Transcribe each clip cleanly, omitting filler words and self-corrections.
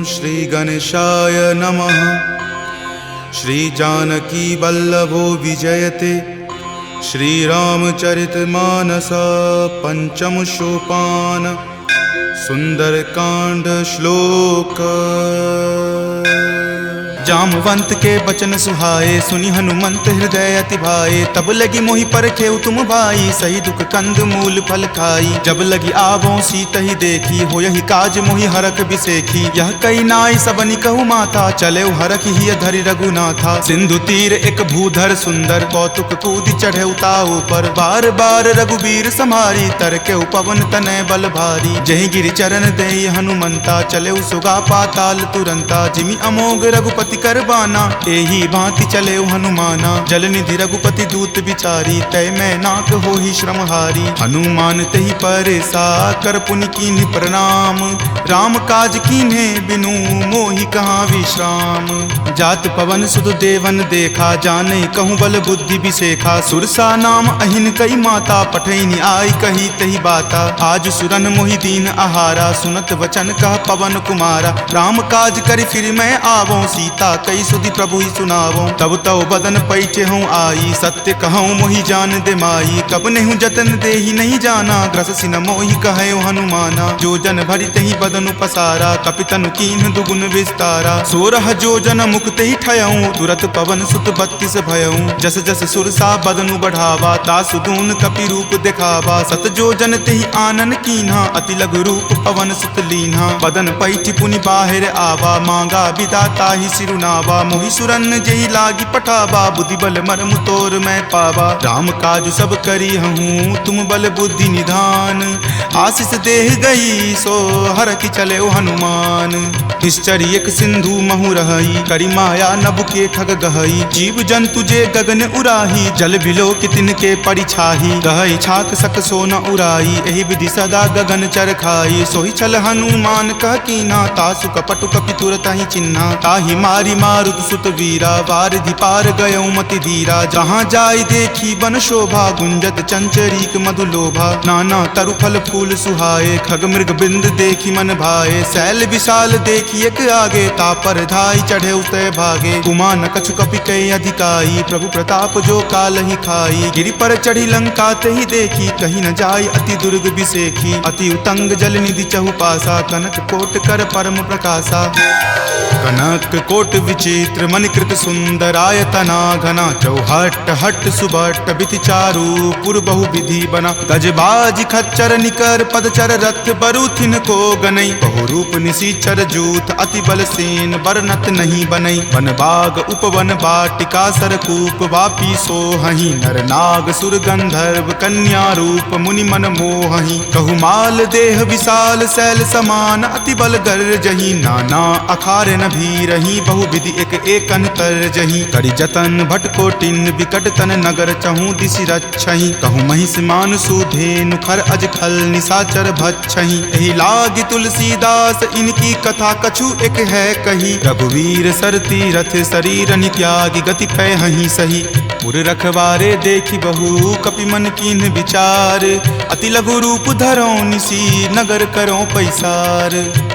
श्री गणेशाय नमः। श्री जानकी वल्लभो विजयते श्रीरामचरितमानस पंचम सोपान सुंदरकांड श्लोक। जामवंत के बचन सुहाए सुनि हनुमंत हृदय अति भाए। तब लगी मोहि परखेउ तुम भाई सही दुख कंद मूल फल खाई। जब लगी आवों सीत ही देखी हो यही काज मोहि हरख बिसेखी। यह कई नाई सबनि कहु माता चले हरख ही धरि रघुनाथा। सिंधु तीर एक भूधर सुंदर कौतुक कूद चढ़े उताऊ पर। बार बार रघुबीर समारी तरके पवन तनय बल भारी। जहि गिरि चरण देहि हनुमंता चले सुगा पाताल तुरंता। जिमि अमोघ रघुपति करबाना एही भांति चले हनुमाना। जल निधि रघुपति दूत बिचारी तय मैं नाक हो ही श्रमहारी। हनुमान तही परेसा कर पुनि कीन्ह प्रणाम। राम काज कीन्हे बिनु मोहि कहाँ विश्राम। जात पवन सुत देवन देखा जाने कहूँ बल बुद्धि बिसेखा। सुरसा नाम अहिन कई माता पठैनि आई कही तही बाता। आज सुरन मोहि दीन आहारा सुनत वचन कह पवन कुमारा। राम काज करि फिर मैं आवों सीता कई सुधि प्रभु ही सुनावो। तब तव बदन पैठे हूँ आई सत्य कहूँ मोहि जान दे माई। कब नेहु जतन दे ही नहीं जाना ग्रस सिन मोहि कहो हनुमाना। जो जन भरि तही बदनु पसारा कपितनु कीन्ह दुगुन विस्तारा। 16 जो जन मुक्त ही ठयऊँ तुरत पवन सुत 32 भयऊँ। जस जस सुरसा बदनु बढ़ावा तासु दून कपि रूप दिखावा। सत जो जन तेहि आनन कीन्हा अति लघु रूप पवन सुत लीन्हा। बदन पैठि पुनि बाहिर आवा मांगा विदाता ही सिरुनावा। मोहि सुरन जेहि लागी पठावा बुद्धि बल मर्म तोर मैं पावा। राम काज सब करी हूँ तुम बल बुद्धि निधान। आशीष देह गई सो हर की चले हनुमान। निश्चर एक सिंधु महु रही करी माया नभ के ठग गहई। जीव जंतु जे गगन उराही जल बिलो कि तिनके परिछाही। गहई छाक सक सो न उराई एहि विधि सदा गगन चर खाई। सोहि चल हनुमान कह कीन्हा तासु कपटु कपि तुरत ही चिन्हा। ताहि मारी मारुत सुत वीरा वारिधि पार गयो मति धीरा। जहाँ जाय देखी बन शोभा गुंजत चंचरीक मधु लोभा। नाना तरु फल फूल सुहाए खग मृग बिंद देखी मन भाए। शैल विशाल देखी एक आगे तापर धाई चढ़े उतय भागे। कुमान कछु कपि कई अधिकाई प्रभु प्रताप जो काल ही खाई। गिरि पर चढ़ी लंका तेहि देखी कहीं न जाय अति दुर्ग बिसेखी। अति उतंग जल निधि चहुपासा कनक कोट कर परम प्रकाशा। कनक कोट विचित्र मणिकृत सुंदरायतना घना। चौहट हट सुबट बिति चारु पुर बहु विधि बना। गजबाज खच्चर निकर पदचर रथ बरुथिन को गनई। बहु रूप निशिचर जूथ अति बल सेन बरनत नहीं बनई। वन बाग उपवन बाटिका सरकूप वापी सोहहि। नर नाग सुर गंधर्व कन्या रूप मुनि मन मोहहि। कहु माल देह विशाल शैल समान अति बल गर्जहि। नाना अखार न भी रही बहु विधि एक एकन कर जही। करि जतन भट कोटिन विकट तन नगर चहु दिशि रक्षहि। कहु महिष मान सुधेनु खर अज खल निशाचर भक्षहि। एहि लागी तुलसीदास इनकी कथा कछु एक है कही। रघुवीर सरती रथ शरीर त्यागी गति पै हहि सही। पुर रखवारे देखी बहु कपि मन कीन्ह विचार। अति लघु रूप धरो निसी नगर करो पैसार।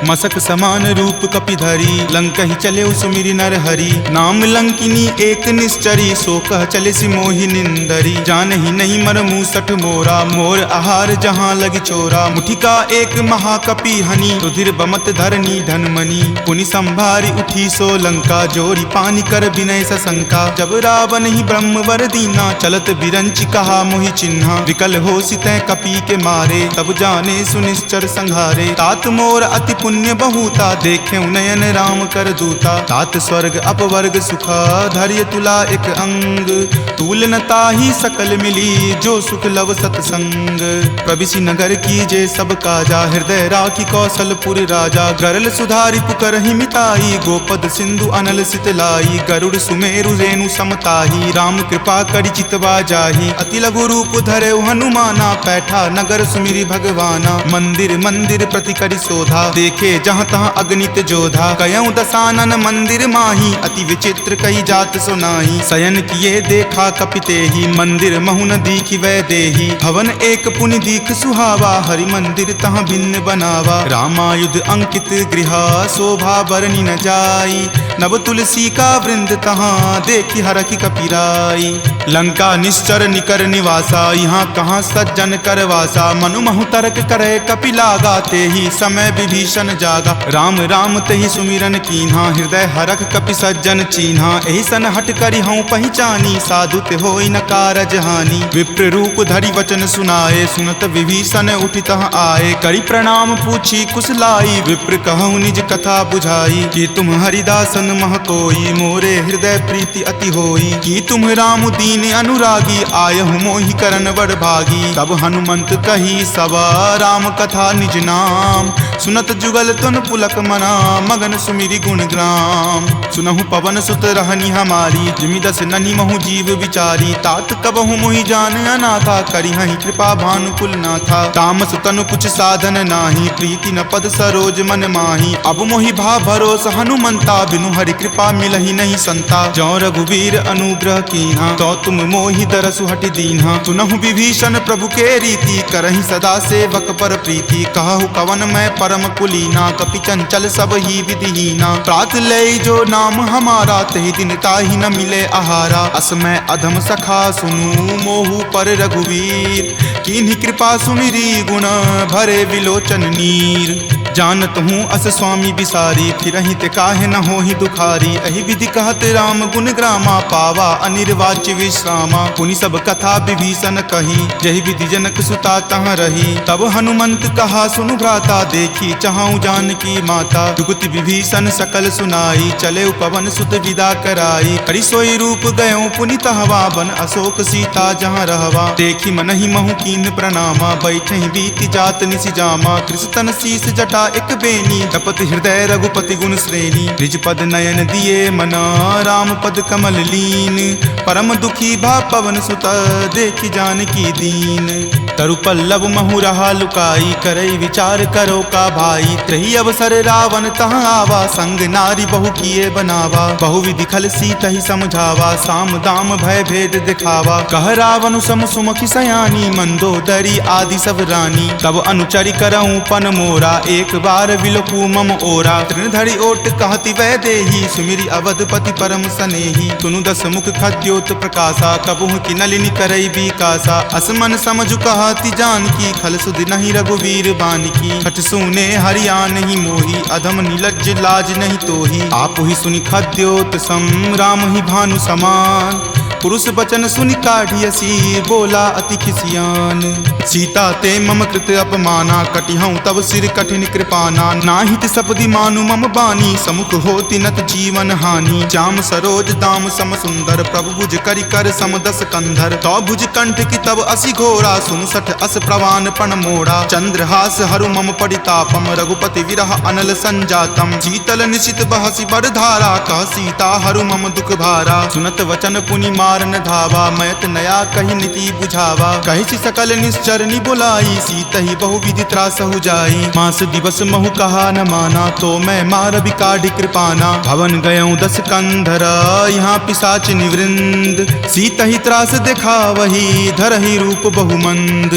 मसक समान रूप कपि धरी लंकहि चले सुमिरि नर हरि। नाम लंकिनी एक निश्चरी सो कह चले सि मोहि निंदरी। जानहि नहीं मर मूसठ मोरा मोर आहार जहाँ लगी चोरा। मुठिका एक महाकपि हनि रुधिर बमत धरनी धनमणि। पुनि संभारी उठी सो लंका जोरी पानी कर विनय सशंका। जब रावण ही ब्रह्म वर दीना चलत बिरंचि कहा मोहि चिन्हा। विकल हो सितै कपि के मारे तब जाने सुनिश्चर संघारे। तात मोर अति पुण्य बहुता देखे नयन राम कर दूता। तात स्वर्ग अपवर्ग सुखा धैर्य तुला एक अंग। तूल न ताहि सकल मिली जो सुख लव सतसंग। प्रविशि नगर कीजे सब काजा हृदय राखी कौशलपुर राजा। गरल सुधारि पुकरहि मिताई गोपद सिंधु अनल सितलाई। गरुड़ सुमेरु रेणु समताही राम कृपा करि चितवा जाहि। अति लघु रूप धरे हनुमाना पैठा नगर सुमिरि भगवाना। मंदिर मंदिर प्रति करि शोधा देखे जहाँ तहाँ अगणित जोधा। कयऊँ दसानन मंदिर मंदिर माही, अति विचित्र कही जात सुनाई। शयन किए देखा कपिते ही, मंदिर महु न दीखि वै देही। भवन एक पुनि दीख सुहावा, हरि मंदिर तहाँ भिन्न बनावा। रामायुध अंकित गृह, शोभा बरनी न जाई। नव तुलसी का वृंद तहाँ, देखी हरखि कपिराई। लंका निश्चर निकर निवासा, यहाँ कहाँ सज्जन करवासा। मनु महु तर्क करे कपिलागा, ते ही समय विभीषण जागा। राम राम तेहि सुमिरन कीन्हा, हृदय हरख कपि सज्जन चीन्हा। एहि सन हट करि हऊँ पहिचानी, साधु ते होई न कारज हानि। विप्र रूप धरि वचन सुनाए, सुनत विभीषण उठि तहाँ आए। करि प्रणाम पूछी कुशलाई, विप्र कहूँ निज कथा बुझाई। कि तुम हरिदासन मह कोई, मोरे हृदय प्रीति अति होई। कि तुम राम दीन अनुरागी, आयहु मोहि करन बड़ भागी। तब हनुमंत कही सब राम कथा निज नाम। सुनत जुगल तुन पुलक मना, मगन सुमिरि गुण ग्राम। सुनहु पवन सुत रहनी हमारी, जिमि दस ननि महु जीव विचारी। तात कबहु मोहि जान अनाथा, करिहहि कृपा भानुकुल नाथा। तामस तनु कुछ साधन नाही, प्रीति न पद सरोज मन माही। अब मोहि भा भरोस हनुमंता, बिनु हरि कृपा मिलहि नहीं संता। जौ रघुवीर अनुग्रह कीन्हा, तो तुम मोहि दरसु हटि दीन्हा। सुनहु विभीषण प्रभु के रीति, करहि सदा सेवक पर प्रीति। कहु कवन मैं परम कुलीना, कपि चंचल सब ही विधिहीना। प्रात लय जो नाम हमारा, तेहि दिन ताहि न मिले आहारा। अस मैं अधम सखा सुनु, मोहु पर रघुवीर। कीन्ही कृपा सुमिरी, गुण भरे विलोचन नीर। जानत हूँ अस स्वामी बिसारी, फिरहि ते काहे न होहि दुखारी। एहि विधि कहत राम गुण ग्रामा, पावा अनिर्वाच्य विश्रामा। पुनि सब कथा विभीषण कही, जहि विधि जनक सुता तहाँ रही। तब हनुमंत कहा सुनु भ्राता, देखी चाहूँ जानकी माता। जुगति विभीषण सकल सुनाई, चले पवन सुत विदा कराई। हरि सोई रूप गयो पुनि तहवा, बन अशोक सीता जहाँ रहवा। देखी मनहि महु कीन प्रणामा, बैठहि बीति जात निसि जामा। कृष्ण शीस जटा एक बेनी, जपत हृदय रघुपति गुण श्रेणी। निज पद नयन दिए मना, राम पद कमल लीन। परम दुखी भा पवन सुत, देखि जानकी दीन। तरु पल्लव महु रहा लुकाई, करई विचार करो का भाई। त्रही अवसर रावण तहाँ आवा, संग नारी बहु किए बनावा। बहु विधि खल सीतहि समझावा, साम दाम भय भेद दिखावा। कह रावण सम सुमुखी सयानी, मंदोदरी आदि सब रानी। तब अनुचरि करऊँ पन मोरा, एक बार विलोकु मम ओरा। तृणधरि ओट कहति वै देही, सुमिरि अवधपति परम सनेही। सुनु दस मुख खद्योत प्रकाशा, कबहुँ की नलिनी करई बिकासा। असमन समझु कहति जानकी, खल सुध नहीं रघुवीर बानकी। छठ सुने हरिया नहीं मोही, अधम निलज्ज लाज नहीं तोही। आप ही सुनि खद्योत सम, राम ही भानु समान। पुरुष बचन सुनि काढ़ियसी, बोला अति खिसियान। सीता ते मम कृत अपमाना, कटिहऊँ तब सिर कठिन कृपाना। नाहित सपदि मानु मम बानी, समुख होति नत जीवन हानि। श्याम सरोज दाम सम सुंदर, प्रभु भुज करि कर सम दस कंधर। तो भुज कंठ की तब असी घोरा, सुनु सठ अस प्रवान पण मोड़ा। चंद्रहास हरु मम परितापम, रघुपति विरह अनल संजातम। शीतल निशित बहसी बड़ धारा, कह सीता हरु मम दुख भारा। सुनत वचन पुनि मारन धावा, मैत नया कही नीति बुझावा। कहि सकल निश्चरनी बुलाई, सीत ही बहु विधि त्रासहु जाई। मास दिवस महु कहा न माना, तो मैं मार बिकाढ़ कृपाना। भवन गयऊँ 10 कंधर, यहाँ पिशाच निवृंद। सीत ही त्रास देखा वही, धरहि रूप बहुमंद।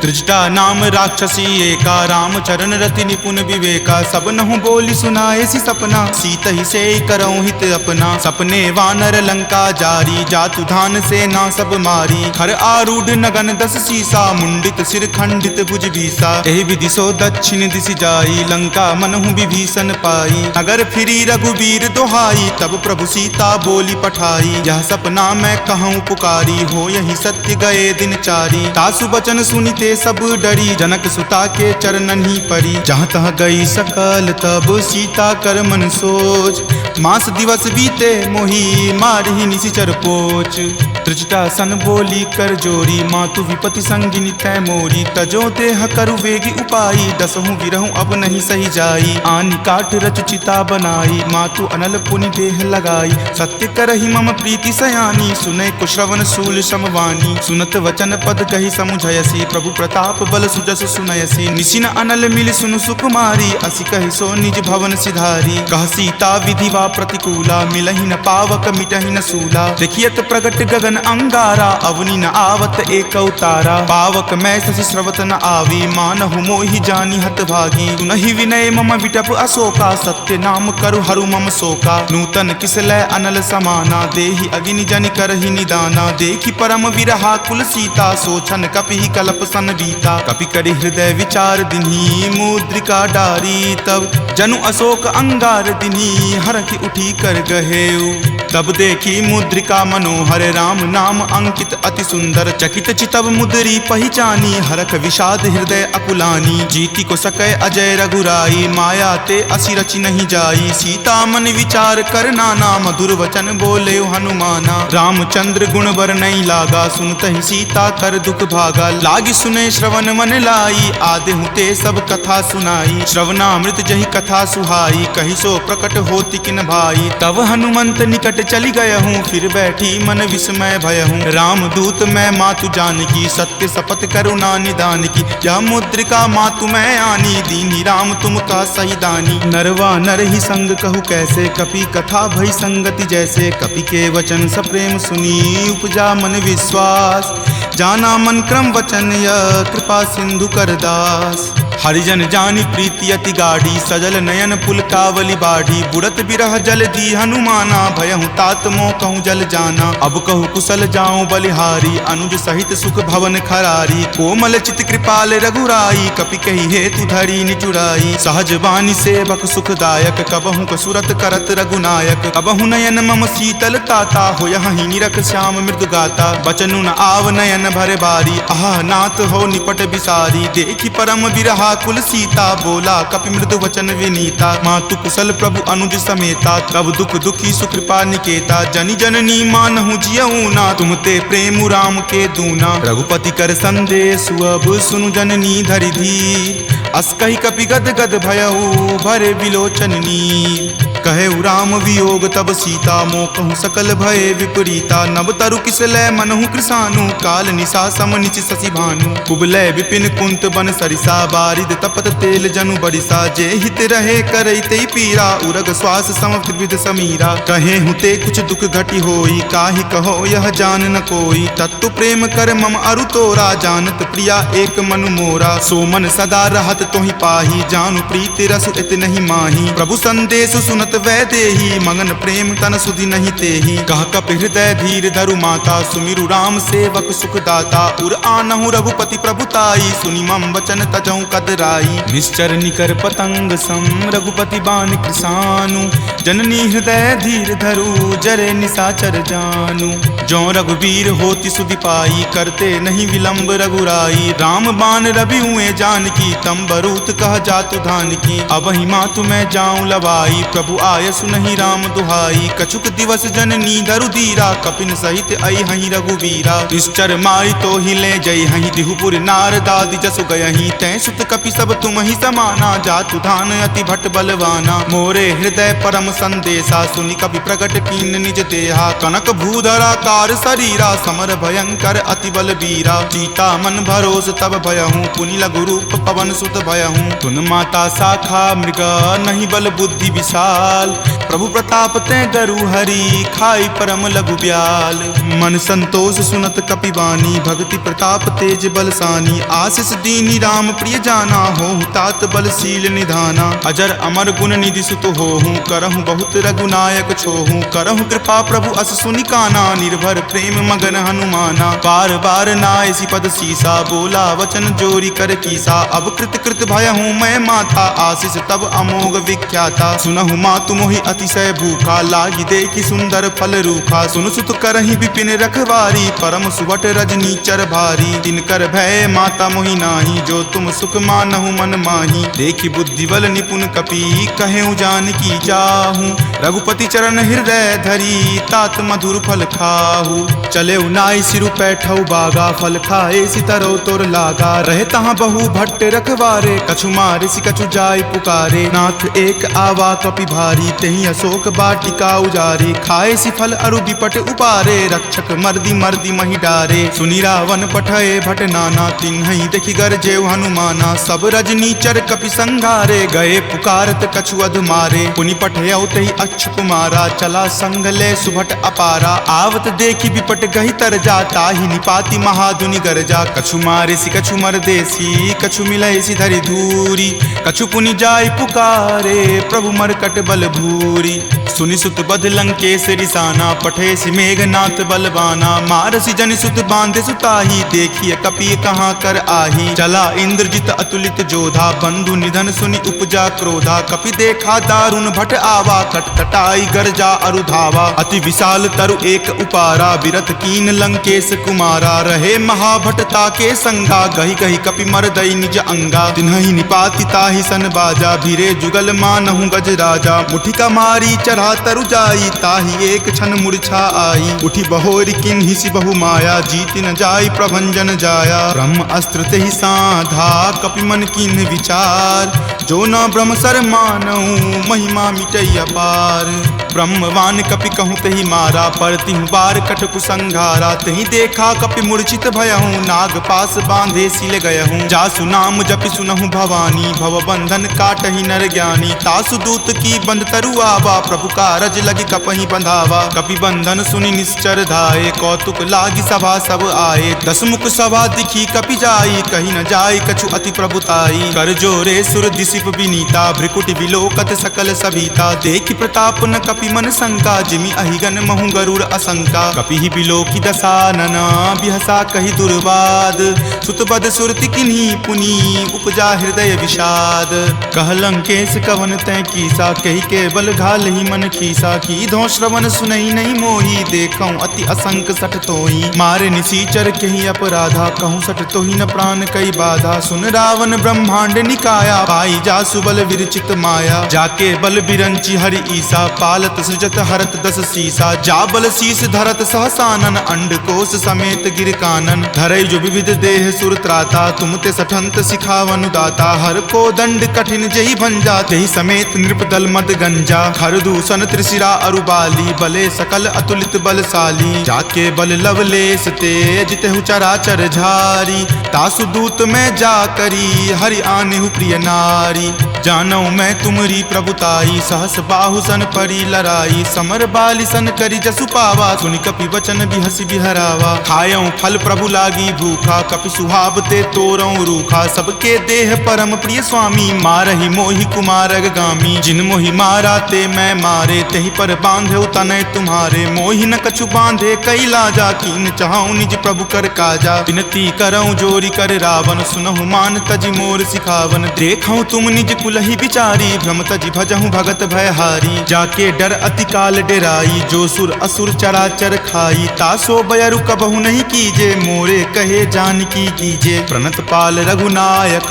त्रिजटा नाम राक्षसी एका, राम चरण रति निपुण विवेका। सब नहु बोली सुनाए सी सपना, सीत ही से करऊँ हित अपना। सपने वानर लंका जारी, जातु धान सेना सब मारी। खर आरूढ़ नगन 10 सीसा, मुंडित सिर खंडित भुज भीसा। एहि विधि सो दक्षिण दिशि जाई, लंका मनहु विभीषण पाई। नगर फिरी रघुवीर दोहाई, तब प्रभु सीता बोली पठाई। यह सपना मैं कहूँ पुकारी, हो यही सत्य गए दिन चारी। तासु बचन सुनिते सब डरी, जनक सुता के चरणन ही परी। जहाँ तहाँ गई सकल तब सीता कर मन सोच। मास दिवस बीते मोही, मारहि निशिचर पोच। त्रिजटासन बोली कर जोरी, मातु विपति संगिनी तै मोरी। तजो देह करु वेगी उपाई, दसहु विरहु अब नहीं सही जाई। आनी काठ रच चिता बनाई, मातु अनल पुनि देह लगाई। सत्य करहि मम प्रीति सयानी, सुनै कुश्रवण शूल समवानी। सुनत वचन पद कहि समुझयसी, प्रभु प्रताप बल सुजस सुनयसी। निशिन अनल मिल सुनु सुकुमारी, असि कहि सो निज भवन सिधारी। कह सीता विधि वा प्रतिकूला, मिलहि न पावक मिटहि न सूला। देखियत प्रगट गगन अंगारा, अवनि न आवत एक अवतारा। पावक मैं शशि स्रवत न आवी, मानहु मोहि जानी हत भागी। सुनहि विनय मम विटप अशोका, सत्य नाम करु हरु मम शोका। नूतन किसलय अनल समाना, देहि अग्नि जनि करहि निदाना। देखि परम विरहा कुल सीता, सोचन कपि कलप सन बीता। कपि करि हृदय विचार दिन्ही, मुद्रिका डारी तब जनु अशोक अंगार दिन्ही। हरखि उठी कर गहेउ, तब देखी मुद्रिका मनोहर। राम नाम अंकित अति सुंदर, चकित चितव मुद्री पहचानी। हरख विषाद हृदय अकुलानी, जीति को सकय अजय रघुराई। माया ते असि रचि नहीं जाई, सीता मन विचार कर नाना। मधुर वचन बोले हनुमाना, रामचंद्र गुण बर नहीं लागा। सुनत ही सीता कर दुख भागा, लागी सुने श्रवण मन लाई। आदेहु ते सब कथा सुनाई, श्रवणामृत जहि कथा सुहाई। कहि सो प्रकट होति किन भाई, तब हनुमंत निकट चली गय हूँ। फिर बैठी मन विस्मय भय हूँ, राम दूत मैं मातु जानकी। सत्य शपथ करुणा निदान की, यह मुद्रिका मातु मैं आनी। दीनी राम तुम का सही दानी, नरवा नर ही संग कहु कैसे। कपि कथा भई संगति जैसे, कपि के वचन सप्रेम सुनी। उपजा मन विश्वास, जाना मन क्रम वचन यह। कृपा सिंधु कर दास, हरिजन जानी प्रीति अति गाढ़ी। सजल नयन पुलकावली बाढ़ी, बुरत बिरह जल दी हनुमाना। भयहु तात मोह कहूँ जल जाना, अब कहूँ कुशल जाऊँ बलिहारी। अनुज सहित सुख भवन खरारी, कोमल चित कृपाल रघुराई। कपि कही हेतु धरी निचुराई, सहज बानी सेवक सुखदायक। कबहु कसुरत करत रघुनायक, कबहु नयन मम शीतल ताता। हो यही निरख श्याम मृदु गाता, बचनु न आव नयन भर बारी। आह नाथ हो निपट बिसारी, देखी परम बिरहा कुल सीता। बोला कपि मृदु वचन विनीता, मातु कुशल प्रभु अनुज समेता। तब दुख दुखी सुकृपा निकेता, जनि जननी मानहु जियऊ ना। तुम ते प्रेम राम के दूना, रघुपति कर संदेश अब सुनु जननी धरि धीर। अस कहि कपि गद गद भयऊ, भरे विलोचन नीर। कहे राम वियोग तब सीता, मोह कहूँ सकल भय विपरीता। नव तरु किसलय मनहु कृसानु, काल निशा सम निच शशि भानु। कुबलय विपिन कुंत बन सरिसा, बारिद तपत तेल जनु बरिसा। जे हित रहे करैते पीरा, उरग श्वास सम त्रिविध समीरा। कहे हुते कुछ दुख घटी होई, काहि कहो यह जान न कोई। तत्तु प्रेम कर मम अरु तोरा, जानत प्रिया एक मनु मोरा। सो मन सदा रहत तोहि पाही, जानु प्रीति रस इत नहीं माही। प्रभु संदेश सुनत वै देही, मगन प्रेम तन सुधि नहीं तेही। कह कपि हृदय धीर धरु माता, सुमिरु राम सेवक सुख दाता। उर आनहु रघुपति प्रभुताई, सुनि मम वचन तजहु कदराई। निश्चर निकर पतंग सम, रघुपति बाण कृसानु। जननी हृदय धीर धरु, जरे निशाचर जानु। जो रघुवीर होति सुधि पाई, करते नहीं विलंब रघुराई। राम बाण रवि हुए जानकी, तम बरूत कह जातु धान की। अब ही मातु मैं जाऊं लवाई, प्रभु आय सुनहि राम दुहाई। कछुक दिवस जननी धरु धीरा, कपिन सहित आई हहि रघुवीरा। निश्चर मारी तो ही ले जई हहि, दिहुपुर नार दादि जसु गयहि। तै सुत कपि सब तुम ही समाना, जातु धान अति भट बलवाना। मोरे हृदय परम संदेशा, सुनि कपि प्रकट कीन निज देहा। कनक भूधरा कार शरीरा, समर भयंकर अति बलबीरा। सीता मन भरोस तब भयहूँ, पुनि लघु रूप पवन सुत भयहूँ। तुन माता शाखा मृग, नहीं बल बुद्धि विशाल। प्रभु प्रताप ते गरु हरि, खाई परम लघु ब्याल। मन संतोष सुनत कपि बानी, भक्ति प्रताप तेज बलसानी। आशीष दीनी राम प्रिय जाना, होहु तात बलशील निधाना। अजर अमर गुण निधि सुत होहु, करहु बहुत रघुनायक छोहु। करहु कृपा प्रभु अस सुनि काना, निर्भर प्रेम मगन हनुमाना। बार बार नायसी पद सीसा, बोला वचन जोरी कर कीसा। अब कृत कृत भयहूँ मैं माता, आशीष तब अमोघ विख्याता। सुनहु मातु मातु मोहि अतिशय भूखा, लागी देखी सुंदर फल रूखा। सुन सुत करहि विपिन रखवारी, परम सुवट रजनी चर भारी। तिनकर भय माता मोहि नाही, जो तुम सुख मानहु मन माही। देखी बुद्धिबल निपुण कपि, कहेउ जानकी चाहूं। रघुपति चरण हृदय धरी, तात मधुर फल खाहू। चले नाई सिरु पैठऊ बागा, फल खाए सितरो तोर लागा। रहे तहाँ बहु भट्ट रखवारे, कछु मारे सि कछु जाय पुकारे। नाथ एक आवा कपि भारी, तेहि अशोक बाटिका उजारे। खाए सि फल अरु विपट उपारे, रक्षक मर्दी मर्दी महि डारे। सुनि रावण पठए भट नाना, तिन्हि देखि गरजेउ हनुमाना। सब रजनी चर कपि संघारे, गए पुकारत कछु अध मारे। पुनि पठयउ तेहि अक्ष कुमारा, चला संग ले सुभट अपारा। आवत देखि विपट गहि तर जा, ताहि निपाति महाधुनि गरजा। कछु मारे सि कछु मर देसी, कछु मिलय सि धरि धूरी। कछु पुनि जाय पुकारे, प्रभु मरकट बल भूरी। सुनि सुत बध लंकेश रिसाना, पठे सि मेघनाथ बलवाना। मारसि जनि सुत बांधे सुताही, देखिए कपि कहाँ कर आही। चला इंद्रजित अतुलित जोधा, बंधु निधन सुनि उपजा क्रोधा। कपि देखा दारुण भट आवा, कटकटाई गरजा अरु धावा। अति विशाल तरु एक उपारा, बिरथ कीन लंकेश कुमारा। रहे महाभटता के संगा, गहि गहि कपि मरदई निज अंगा। तिन्हि निपाति ताहि सन बाजा, भीरे जुगल मानहु गज राजा। मुठिका मारी चढ़ा तरु जाई, ताहि एक क्षण मूर्छा आई। उठी बहोरी किन्हि सि बहु माया, जीत न जाई प्रभंजन जाया। ब्रह्म अस्त्र तेहि साधा, कपि मन किन्हि विचार। जो न ब्रह्म सर मानहु, महिमा मिटई अपार। ब्रह्मवान कपि कहूँ तेहि मारा, परतिहु बार कटकु संघारा। तेहि देखा कपि मूर्छित भयहूँ, नाग पास बांधे सिल गयहूँ। जासु नाम जपि सुनहु भवानी, भव बंधन काटहि नर ज्ञानी। तासु दूत की बंध तरु आवा, प्रभु कारज लगी कपहि बंधावा। कपि बंधन सुनि निश्चर धाये, कौतुक लागी सभा सब आए। दस मुख सभा दिखी कपि जाई, कही न जाय कछु अति प्रभुताई। कर जोरे सुर दिसिप विनीता, भ्रिकुटि विलोकत सकल सभीता। देखि प्रताप न कपि मन शंका, जिमि अहिगन महु गरुड़ असंका। कपि ही बिलोकी दसानना, बिहसा कहि दुर्वाद। सुतबद सुरति किन्ही पुनि, उपजा हृदय विषाद। कह लंकेश कवन तै कीसा, कहि के बल घाल ही मन खीसा। की धो श्रवण सुनई नहीं मोही, देखऊं अति असंक सठ तोही। मारे निसीचर केहि अपराधा, कहूँ सठ तोहि न प्राण कई बाधा। सुन रावण ब्रह्मांड निकाया, पाई जासु बल विरचित माया। जाके बल बिरंची हरि ईसा, पालत सृजत हरत दस सीसा। जा बल शीस धरत सहसानन, अंडकोश समेत गिर कानन। धरई जो विविध देह सुर त्राता, तुम ते सठंत सिखावनु दाता। हर को दंड कठिन जही भंजा, तेहि समेत नृपदल मद गंजा। खरदूषण त्रिशिरा अरुबाली, बले सकल अतुलित बलशाली। जाके बल लवलेश ते, जितेहु चराचर झारी। तासु दूत में जा करी, हरि आनेहु प्रिय नारी। जानऊ मैं तुमरी प्रभुताई, सहस बाहु सन परी लराई। समर बाली सन करी जसु पावा, सुनि कपि वचन बिहसि बिहरावा। खायऊ फल प्रभु लागी भूखा, कपि सुहावते तोरऊ रूखा। सबके देह परम प्रिय स्वामी, मारहि मोहि कुमारग गामी। जिन मोहि मारा ते मैं मारे, तेहि पर बांधे तनय तुम्हारे। मोहि न कछु बांधे कई लाजा, कीन चाहूं निज प्रभु कर काजा। विनती करऊं जोरी कर रावण, सुनहु मान तजि मोर सिखावन। देखऊं तुम निज कुलहि विचारी, भ्रम तजि भजहु भगत भयहारी। जाके डर अति काल डेराई, जो सुर असुर चराचर खाई। तासो बयरु कबहु नहीं कीजे, मोरे कहे जानकी कीजे। प्रणत पाल रघुनायक,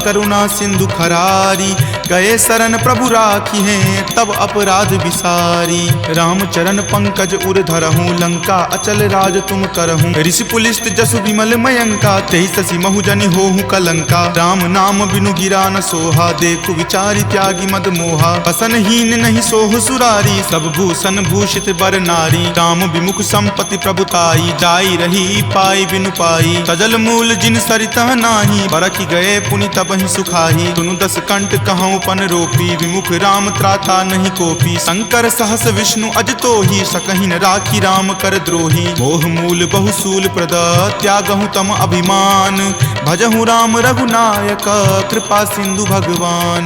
करुणा सिंधु खरारी। गए शरण प्रभु राखी हैं, तब अपराध विसारी। राम चरण पंकज उर धरहूँ, लंका अचल राज तुम करहूँ। ऋषि पुलिस्त जसु विमल मयंका, तेहि ससी महु जनि होहु कलंका। राम नाम बिनु गिरा न सोहा, देखु विचारि त्यागी मद मोहा। बसन हीन नहीं सोह सुरारी, सब भूषण भूषित बर नारी। काम विमुख संपत्ति प्रभुताई, जाई रही पाई बिनु पाई। सजल मूल जिन सरितह नाही, बरखि गए पुनि तबहि सुखाही। तुनु दस कंठ कहूँ पन रोपी, विमुख राम त्राता नहीं कोपी। शंकर सहस विष्णु अज तोहि, सकहि न राखी राम कर द्रोही। मोह मूल बहुसूल प्रद, त्यागहु तम अभिमान। भजहु राम रघुनायक, कृपा सिंधु भगवान।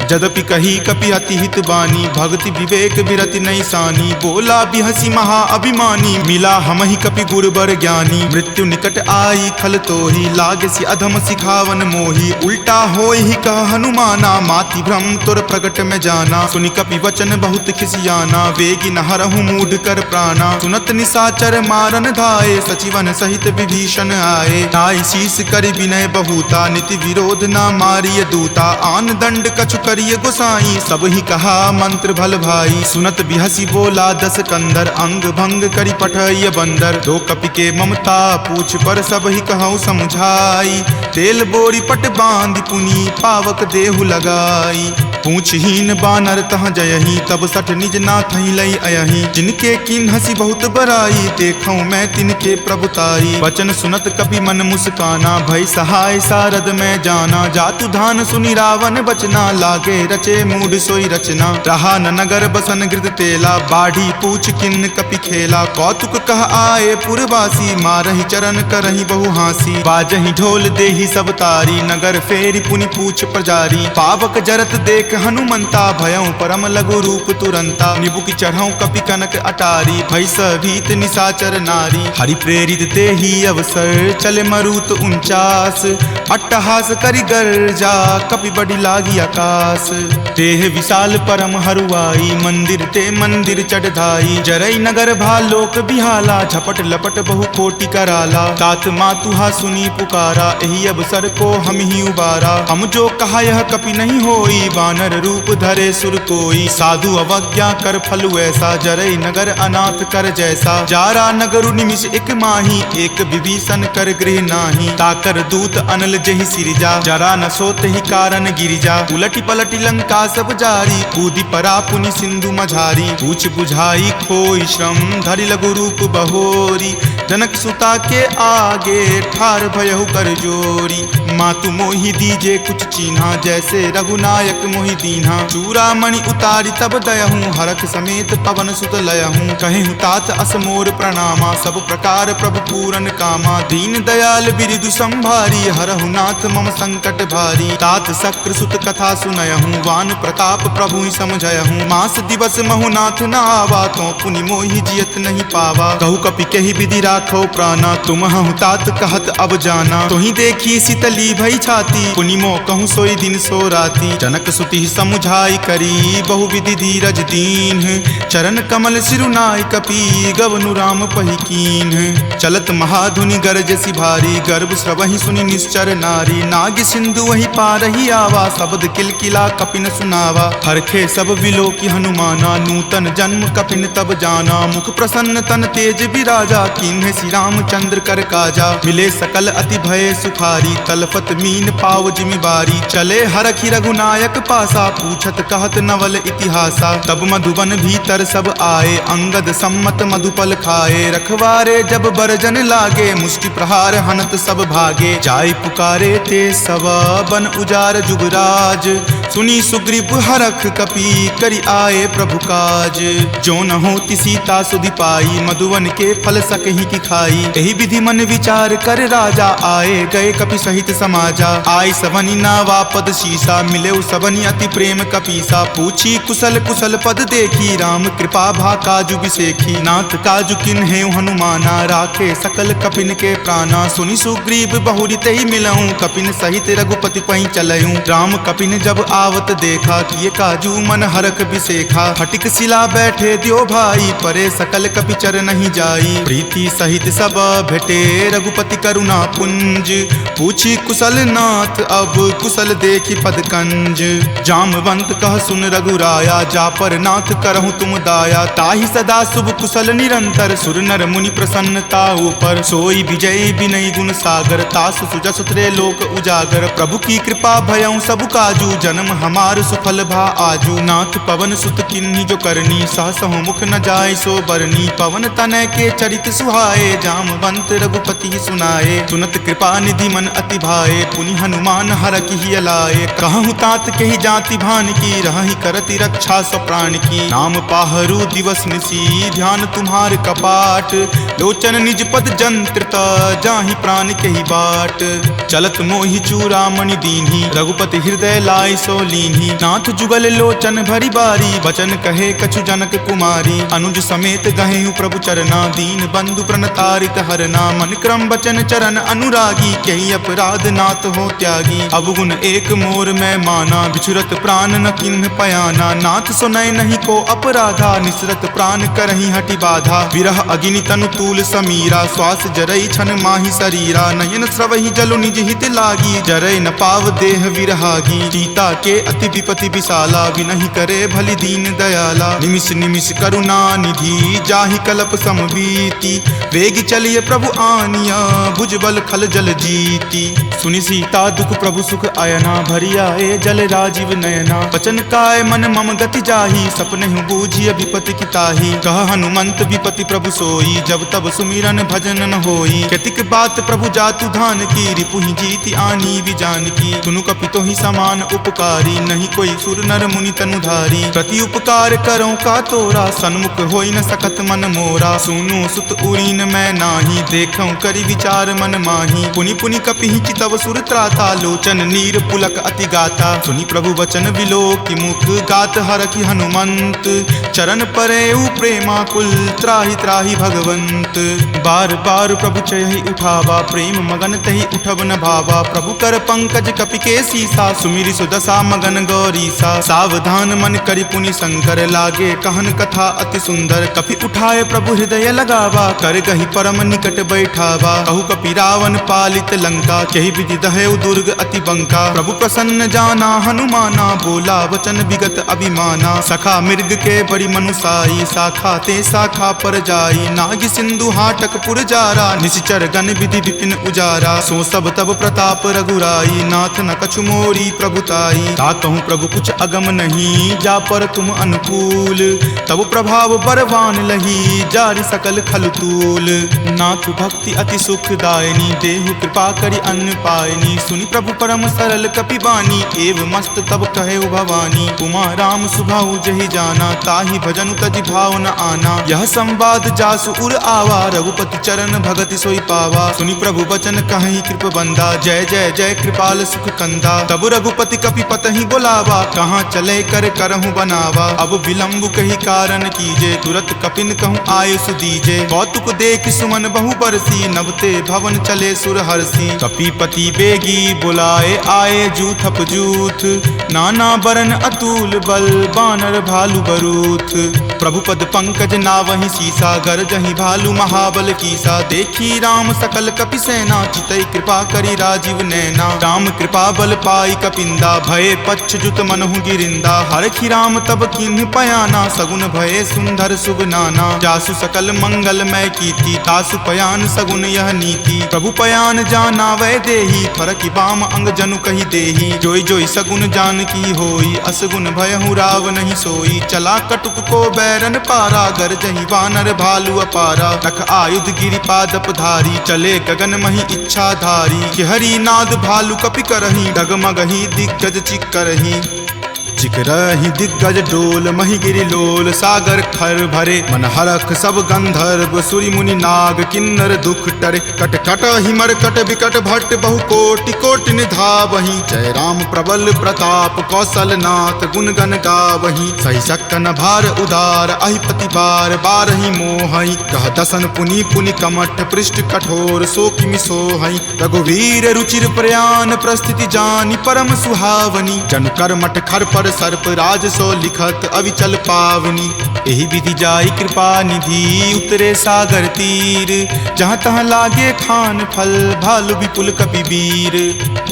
जदपि कही कपि अति हित बानी, भक्ति विवेक विरति नहीं सानी। बोला बिहसी महा अभिमानी, मिला हमहि कपि गुरबर ज्ञानी। मृत्यु निकट आई खल तोहि, लागे सि अधम सिखावन मोहि। उल्टा होहि कह हनुमाना, माति आदि भ्रम तोर प्रगट में जाना। सुनि कपि वचन बहुत खिसियाना, वेगी न हरहु मूढ़ कर प्राणा। सुनत निशाचर मारन धाये, सचिवन सहित विभीषण आए। नाई शीस करि विनय बहुता, नीति विरोध ना मारिय दूता। आन दंड कछु करिय गोसाई, सब ही कहा मंत्र भल भाई। सुनत बिहसी बोला दस कंदर, अंग भंग करि पठय बंदर। दो कपि के ममता पूछ पर, सब ही कहूँ समझाई। तेल बोरी पट बांध पुनी, पावक देहु लगाई। पूछहीन बानर तह जयही, तब सठ निज नाथ ही लई अयही। जिनके किन हसी बहुत बराई, देखूं मैं तिनके प्रभुताई। वचन सुनत कपि मन मुस्काना, भय सहाय सारद में जाना। जातु धान सुनि रावण बचना, लागे रचे मूढ़ सोई रचना। रहा न नगर बसन गृध तेला, बाढ़ी पूछ किन्न कपि खेला। कौतुक कह आए पुरवासी, मारहि चरण करहि बहु हासी। बाजहि ढोल देहि सब तारी, नगर फेरी पुनि पूछ प्रजारी। पावक जरत देख हनुमंता, भयं परम लघु रूप तुरंता। निबुक चढ़ऊ कपि कनक अटारी, भय भीत निशाचर नारी। हरि प्रेरित तेहि अवसर, चले मरुत 49। अट्टहास करि गर्जा, कपि बड़ी लागी आकाश। देह विशाल परम हरुआई, मंदिर ते मंदिर चढ़ाई। जरई नगर भालोक बिहाला, झपट लपट बहु कोटि कराला। तात मातुहा सुनी पुकारा, एहि अवसर को हम ही उबारा। हम जो कहा यह कपि नहीं होई, वानर रूप धरे सुर कोई। साधु अवज्ञा कर फल ऐसा, जरई नगर अनाथ कर जैसा। जारा नगरु निमिष एक माही, एक विभीषण कर गृह नाही। ताकर दूत अनल जहि सिरजा, जरा न सोत ही कारण गिरिजा। उलटी पलटी लंका सब जारी, कूदी परा पुनि सिंधु मझारी। पूछ बुझाई खोई श्रम, धरि लघु रूप बहोरी। जनक सुता के आगे, ठार भयहु कर जोरी। मातु मोहि दीजे कुछ चीन्हा, जैसे रघुनायक मोहि दीन्हा। चूड़ामणि उतारी तब दयहूँ, हरख समेत पवन सुत लयहूँ। कहेहूँ तात असमोर प्रणामा, सब प्रकार प्रभु पूरन कामा। दीन दयाल बिरिदु संभारी, हरहु नाथ मम संकट भारी। तात शक्र सुत कथा सुनयहूँ, वान प्रताप प्रभु ही समझयहूँ। मास दिवस महु नाथ न आवा, तो पुनि मोहि जियत नहीं पावा। कहु कपि केहि विधि राखो प्राणा, तुम हूँ तात कहत अब जाना। तुहि देखी शीतली भई छाती, पुनि मो कहूँ सोई दिन सो राती। जनक सुति समुझाई करी, बहु विधि धीरज दीन। चरण कमल सिरुनाई कपि, गवनु राम पहि कीन्ह। चलत महाधुनि गरजसि भारी, गर्भ स्रवहि सुनि निश्चर नारी। नाग सिंधु वही पारहि आवा, शब्द किलकिला कपिन सुनावा। हरखे सब विलोकी हनुमाना, नूतन जन्म कपिन तब जाना। मुख प्रसन्न तन तेज विराजा, कीन्ह श्री रामचंद्र कर काजा। मिले सकल अति भय सुखारी, तलफत मीन पाव जिमिबारी। चले हरखि रघुनायक पासा, पूछत कहत नवल इतिहासा। तब मधुबन भीतर सब आए, अंगद सम्मत मधुपल खाए। रखवारे जब बरजन लागे, मुष्टि प्रहार हनत सब भागे। जाय पुकारे ते सब, बन उजार जुगराज। सुनी सुग्रीव हरख कपि, करि आए प्रभु काज। जो न होति सीता सुधि पाई, मधुवन के फल सकहि की खाई। एहि विधि मन विचार कर राजा, आए गए कपि सहित समाजा। आई सबनि नावा पद शीसा, मिले सबनि अति प्रेम कपीसा। पूछी कुशल कुशल पद देखी, राम कृपा भा काजु बिसेखी। नाथ काजु किन्हेउ हनुमाना, राखे सकल कपिन के प्राणा। सुनि सुग्रीव बहुरी तेहि मिलऊं, कपिन सहित रघुपति पहि चलऊं। राम कपिन जब आवत देखा, किए काजू मन हरख बिसेखा। फटिक सिला बैठे द्यो भाई, परे सकल कपि चर नहीं जाई। प्रीति सहित सब भेटे, रघुपति करुणा पुंज। पूछी कुशल नाथ, अब कुशल देखी पद कंज। जामवंत कह सुन रघुराया, जा पर नाथ करहु तुम दाया। ताहि सदा शुभ कुशल निरंतर, सुर नर मुनि प्रसन्नता ऊपर। सोई विजय विनय गुण सागर, तासु सुजस त्रे लोक उजागर। प्रभु की कृपा भयउ सब काजू, जन्म हमार सुफल भा आजू। नाथ पवन सुत किन्ही जो करनी, सहसहु मुख न जाय सो बरनी। पवन तनय के चरित सुहाए, जामवंत रघुपति सुनाए। सुनत कृपा निधि मन अति भाए, पुनि हनुमान हरखि हिय लाए। कहूँ तात कही जाति भान की, रहि करति रक्षा स्व प्राण की। नाम पाहरू दिवस निसी, ध्यान तुम्हार कपाट। लोचन निज पद जंत्रित, जाहि प्राण कही बाट। चलत मोहि चूड़ामणि दीन्ही, रघुपति हृदय लाय सो लीन्ही। नाथ जुगल लोचन भरी बारी, वचन कहे कछु जनक कुमारी। अनुज समेत गहेहु प्रभु चरना, दीन बंधु प्रणतारित हरना। मन क्रम वचन चरण अनुरागी, कही अपराध नाथ हो त्यागी। अवगुण एक मोर में माना, बिछुरत प्राण न किन्ह पयाना। नाथ सुनय नहीं को अपराधा, निसरत प्राण करही हटि बाधा। विरह अग्नि तनु तूल समीरा, श्वास जरई छन माही शरीरा। नयन स्रवहि जलु निज हित लागी, जरय न पाव देह विरहागी। सीता के अति विपति विशाला, विनहि करे भली दीन दयाला। निमिष निमिष करुणा निधि, जाहि कल्प समबीति। वेग चलिए प्रभु आनिया, भुजबल खल जल जीती। सुनि सीता दुख प्रभु सुख आयना, भरी आए जल राजीव नयना। वचन काय मन मम गति जाही, सपनेहु बूझिय विपति की ताही। कह हनुमंत विपति प्रभु सोई, जब तब सुमिरन भजन न होई। केतिक बात प्रभु जातु धान की, रिपुहि जीति आनी भी जान की। सुनु कपितो ही समान उपकारी, नहीं कोई सुर नर मुनि तनुधारी। प्रति उपकार करो का तोरा, सन्मुख होई न सकत मन मोरा। सुनु सुत उरीन मैं नाही, देखऊं करि विचार मन माही। पुनि पुनि कपिहि चितव सुर त्राता, लोचन नीर पुलक अति गाता। सुनि प्रभु वचन विलोकि मुख, गात हरखि हनुमंत। चरण परेउ प्रेमाकुल, त्राहि त्राहि भगवंत। बार बार प्रभु चयहि उठावा, प्रेम मगन तहि उठब न भावा। प्रभु कर पंकज कपि के सीसा, सुमिरि सुदशा मगन गौरीसा। सावधान मन करि पुनि शंकर, लागे कहन कथा अति सुंदर। कपि उठाए प्रभु हृदय लगावा, कर गहि परम निकट बैठावा। कहु कपि रावण पालित लंका, केहि विधि दहेउ दुर्ग अति बंका। प्रभु प्रसन्न जाना हनुमाना, बोला वचन विगत अभिमाना। सखा मृग के बड़ी मनुसाई, शाखा ते शाखा पर जाई। नाग सिंधु हाटक पुर जारा, निश्चर गण विधि विपिन उजारा। सो सब तब प्रताप रघुराई, नाथ न कछु मोरी प्रभुताई। ता कहूँ प्रभु कुछ अगम नहीं, जा पर तुम अनुकूल। तब प्रभाव बरवान लही, जारि सकल खलतूल। नाथ भक्ति अति सुखदायनी, देहु कृपा करि अन्न पायनी। सुनि प्रभु परम सरल कपिबानी, एव मस्त तब कहे भवानी। उमा राम सुभाऊ जहि जाना, ताहि भजनु तजि भाव न आना। यह संवाद जासु उर आवा, रघुपति चरण भगति सोई पावा। सुनि प्रभु वचन कहि कृप बंदा, जय जय जय कृपाल सुख कंदा। तब रघुपति कपि पतहि बोलावा, कहाँ चले कर करहु बनावा। अब विलंब कही कारण कीजे, तुरत कपिन कहूँ आयुष दीजे। कौतुक देख सुमन बहु बरसी, नवते भवन चले सुर हरसी। कपिपति बेगी बुलाए आए, जूथप जूथ। नाना बरन अतुल बल, बानर भालु बरूथ। प्रभु पद पंकज नावहि सीसा, गरजहि भालु महाबल कीसा। देखी राम सकल कपि सेना, चितई कृपा करि राजीव नैना। राम कृपा बल पाई कपिंदा, भये पच्छ जुत मनहु गिरिंदा। हरखि राम तब किन्ह पयाना, सगुन भये सुंदर शुभ नाना। जासु सकल मंगल मय कीर्ति, तासु पयान सगुन यह नीति। प्रभु पयान जाना वै देही, फरकि बाम अंग जनु कहि देही। जोई जोई सगुन जान की होई, असगुन भयहु राव नहीं सोई। चला कटुक को बैरन पारा, गरजहि वानर भालु अपारा। तख आयुध गिरि पादप धारी, चले गगन मही इच्छा धारी। कि हरि नाद भालु कपि करही, डगमगहि दिग्गज चिक्करही। चिकरहि दिग्गज डोल, मही गिरि लोल। सागर खर भरे मन हरख, सब गंधर्व सुरि मुनि नाग। किन्नर दुख टरे, कट कट हिमर कट विकट भट्ट। बहु कोटि कोटि निधावहि, जय राम प्रबल प्रताप। कौशल नाथ गुण गण गावहि, सही सकन भार उदार। अहिपति बार बारहि मोहहि, कह दसन पुनि पुनि कमठ। पृष्ठ कठोर सो किमि सोहहि, रघुवीर रुचिर प्रयान। प्रस्थिति जानि परम सुहावनी, जन कर मठ खर पर सर्प। राज सो लिखत अविचल पावनी, एहि विधि जाई कृपा निधि। उतरे सागर तीर, जहाँ तहाँ लागे खान फल। भालु विपुल कपि वीर,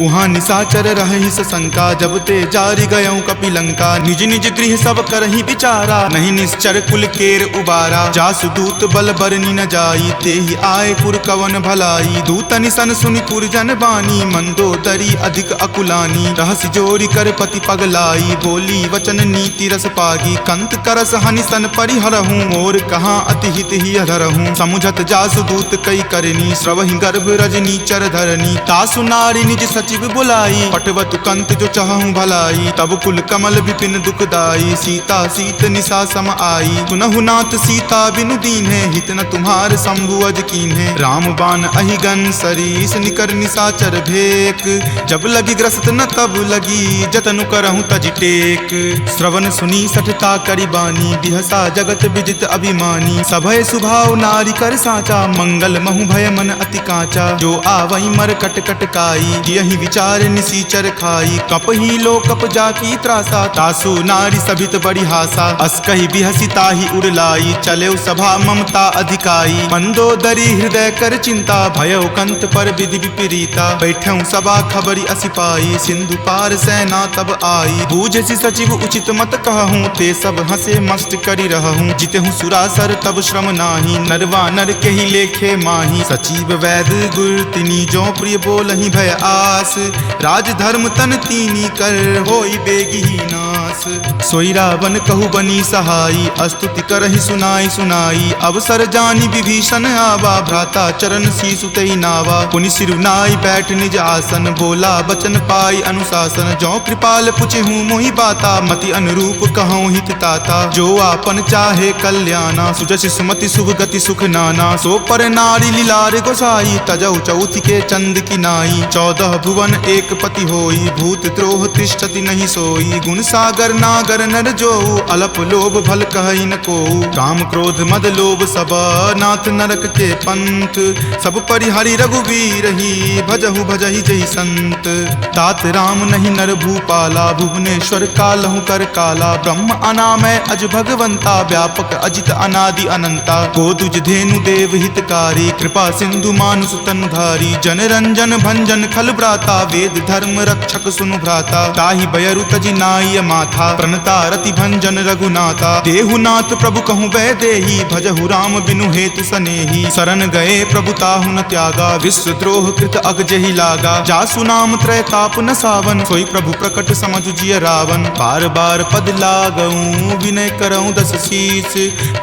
उहाँ निशाचर रहि शंका। जब ते जारि गयऊँ कपि लंका, निज निज गृह सब करहि विचारा। नहीं निश्चर कुल केर उबारा, जासु दूत बल बरनी न जाई। तेहि आए पुर कवन भलाई, दूतनि सन सुनि पुर जन बानी। मंदोदरी अधिक अकुलानी, रहसि जोरि कर पति पगलाई। बोली वचन नीति रस पागी। कंत करस हनि सन परिहरहूँ, मोर कहाँ अति हित ही अधरहूँ। समुझत जासु दूत कई करनी, श्रवहि गर्भ रजनी चर धरनी। तासु नारी निज सचिव बुलाई, पटवतु कंत जो चाहूँ भलाई। तब कुल कमल विपिन दुखदाई, सीता सीत निशा सम आई। सुनहु नाथ सीता बिनु दीन्हे, हित न तुम्हार शंभु अज कीन्हे। राम बाण अहिगन सरीस, निकर निशाचर भेक। जब लगी ग्रस्त न तब लगी, जतनु करहूँ तज टेक। श्रवण सुनी सठता करि बानी, बिहसा जगत विजित अभिमानी। सभय सुभाव नारी कर साचा, मंगल महु भय मन अति काचा। जो आवई मर कट कट काई, यही विचार निसीचर खाई। कपहि लो कप जाकी त्रासा, तासु नारी सभित बड़ी हासा। अस कहि बिहसी ताहि उड़लाई, चले सभा ममता अधिकाई। मंदोदरी हृदय कर चिंता, भयउ कंत पर विधि विपरीता। बैठऊं सभा खबरी असिपाई, सिंधु पार सेना तब आई। बूझसी सचिव उचित मत कहूँ, ते सब हंसे मस्त करी रहूँ। जितेहूँ सुरासर तब श्रम नाही, नरवा नर के ही लेखे माही। सचिव वैद गुर तिनी, जो प्रिय बोलहि भय आस। राज धर्म तन तीनी कर, होई बेगी ही नास। सोई रावण कहु बनी सहाई, अस्तुति करहि सुनाई सुनाई। अवसर जानी विभीषण आवा, भ्राता चरण शीसु तई नावा। पुनि सिरुनाई बैठ निज आसन, बोला बचन पाई अनुशासन। जो कृपाल पुछहूँ मोहि बाता, मति अनुरूप कहूँ हित ताता। जो आपन चाहे कल्याणा, सुजस सुमति शुभ गति सुख नाना। सो पर नारी लीलार गोसाई, तजौ चौथि के चंद की नाई। 14 भुवन एक पति होई, भूत द्रोह तिष्ठति नहीं सोई। गुण सागर नागर नर जो, अलप लोभ भल कहई न को। काम क्रोध मद लोभ सब, नाथ नरक के पंथ। सब परिहरि रघुवीर ही, भजहु भजहि जहि संत। तात राम नहीं नर भूपाला, भुवनेश्वर कालहु कर काला। ब्रह्म अनामय अज भगवंता, व्यापक अजित अनादि अनंता। गोदुज धेनु देव हितकारी, कृपा सिंधु मानुष तनुधारी। जन रंजन भंजन खल भ्राता, वेद धर्म रक्षक सुनु भ्राता। ताहि बयरु तजि नाय माथा, प्रणता रति भंजन रघुनाथा। देहुनाथ प्रभु कहूँ वै देही, भजहु राम बिनु हेतु सनेही। शरण गए प्रभु ताहु न त्यागा, विश्व द्रोह कृत अग जहि लागा। जासु नाम त्रय ताप न सावन, सोई प्रभु प्रकट समझु जिय रावण। बार बार पद लागऊं, विनय करऊं दस शीस।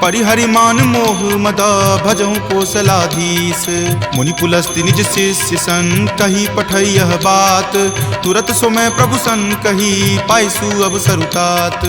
परिहरि मान मोह मद, भजऊं कौशलाधीश। मुनि पुलस्ति निज शिष्य सन, कही पठई यह बात। तुरत सो मैं प्रभु सन कही, पाइसु अब सरुतात।